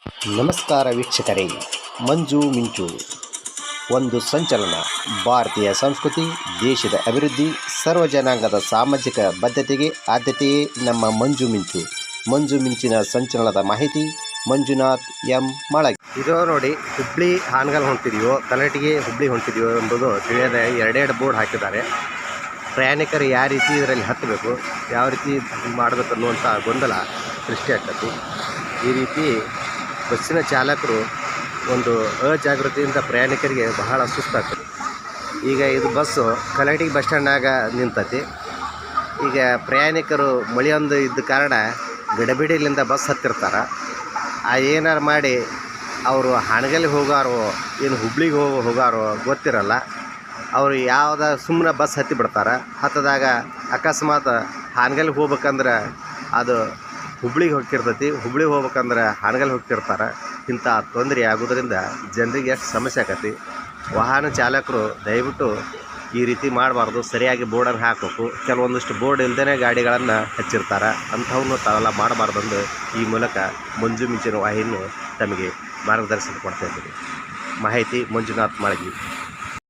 ನಮಸ್ಕಾರ ವೀಕ್ಷಕರೇ. ಮಂಜು ಮಿಂಚು ಒಂದು ಸಂಚಲನ. ಭಾರತೀಯ ಸಂಸ್ಕೃತಿ, ದೇಶದ ಅಭಿವೃದ್ಧಿ, ಸರ್ವ ಜನಾಂಗದ ಸಾಮಾಜಿಕ ಬದ್ಧತೆಗೆ ಆದ್ಯತೆಯೇ ನಮ್ಮ ಮಂಜು ಮಿಂಚು. ಮಂಜು ಮಿಂಚಿನ ಸಂಚಲನದ ಮಾಹಿತಿ ಮಂಜುನಾಥ್ ಎಂ ಮಾಳಗಿ. ಇದು ನೋಡಿ, ಹುಬ್ಳಿ ಹಾನಗಲ್ ಹೊಂಟಿದೆಯೋ ಕಲಘಟಗಿ ಹುಬ್ಳಿ ಹೊಂಟಿದೆಯೋ ಎಂಬುದು ತಿಳಿಯದ ಎರಡೆರಡು ಬೋರ್ಡ್ ಹಾಕಿದ್ದಾರೆ. ಪ್ರಯಾಣಿಕರು ಯಾವ ರೀತಿ ಇದರಲ್ಲಿ ಹತ್ತಬೇಕು, ಯಾವ ರೀತಿ ಮಾಡಬೇಕು ಅನ್ನುವಂಥ ಗೊಂದಲ ಸೃಷ್ಟಿ ಆಗ್ತದೆ. ಈ ರೀತಿ ಬಸ್ಸಿನ ಚಾಲಕರು ಒಂದು ಅಜಾಗೃತಿಯಿಂದ ಪ್ರಯಾಣಿಕರಿಗೆ ಬಹಳ ಸುಸ್ತಾಗ್ತದೆ. ಈಗ ಇದು ಬಸ್ಸು ಕಲಘಟಗಿ ಬಸ್ ಸ್ಟ್ಯಾಂಡ್ನಾಗ ನಿಂತತಿ. ಈಗ ಪ್ರಯಾಣಿಕರು ಮಳೆಯೊಂದು ಇದ್ದ ಕಾರಣ ಗಡಬಿಡಿಲಿಂದ ಬಸ್ ಹತ್ತಿರ್ತಾರೆ. ಏನಾರು ಮಾಡಿ ಅವರು ಹಾನಗಲ್ಗೆ ಹೋಗಾರೋ ಏನು ಹುಬ್ಳಿಗೆ ಹೋಗಾರೋ ಗೊತ್ತಿರಲ್ಲ. ಅವರು ಯಾವುದ ಸುಮ್ಮನೆ ಬಸ್ ಹತ್ತಿ ಬಿಡ್ತಾರೆ. ಹತ್ತದಾಗ ಅಕಸ್ಮಾತ್ ಹಾನಗಲ್ಗೆ ಹೋಗ್ಬೇಕಂದ್ರೆ ಅದು ಹುಬ್ಳಿಗೆ ಹೋಗ್ತಿರ್ತೈತಿ, ಹುಬ್ಳಿಗೆ ಹೋಗ್ಬೇಕಂದ್ರೆ ಹಾನಗಲ್ ಹೋಗ್ತಿರ್ತಾರೆ. ಇಂಥ ತೊಂದರೆ ಆಗೋದ್ರಿಂದ ಜನರಿಗೆ ಎಷ್ಟು ಸಮಸ್ಯೆ ಆಕತಿ. ವಾಹನ ಚಾಲಕರು ದಯವಿಟ್ಟು ಈ ರೀತಿ ಮಾಡಬಾರ್ದು, ಸರಿಯಾಗಿ ಬೋರ್ಡನ್ನು ಹಾಕಬೇಕು. ಕೆಲವೊಂದಿಷ್ಟು ಬೋರ್ಡ್ ಇಲ್ಲದೇ ಗಾಡಿಗಳನ್ನು ಹಚ್ಚಿರ್ತಾರೆ. ಅಂಥವನ್ನು ತಾವೆಲ್ಲ ಮಾಡಬಾರ್ದಂದು ಈ ಮೂಲಕ ಮಂಜು ಮಿಂಚಿನ ವಾಹಿನಿ ತಮಗೆ ಮಾರ್ಗದರ್ಶನ ಕೊಡ್ತಾ ಇದ್ದೀವಿ. ಮಾಹಿತಿ ಮಂಜುನಾಥ್ ಮಾಳಗಿ.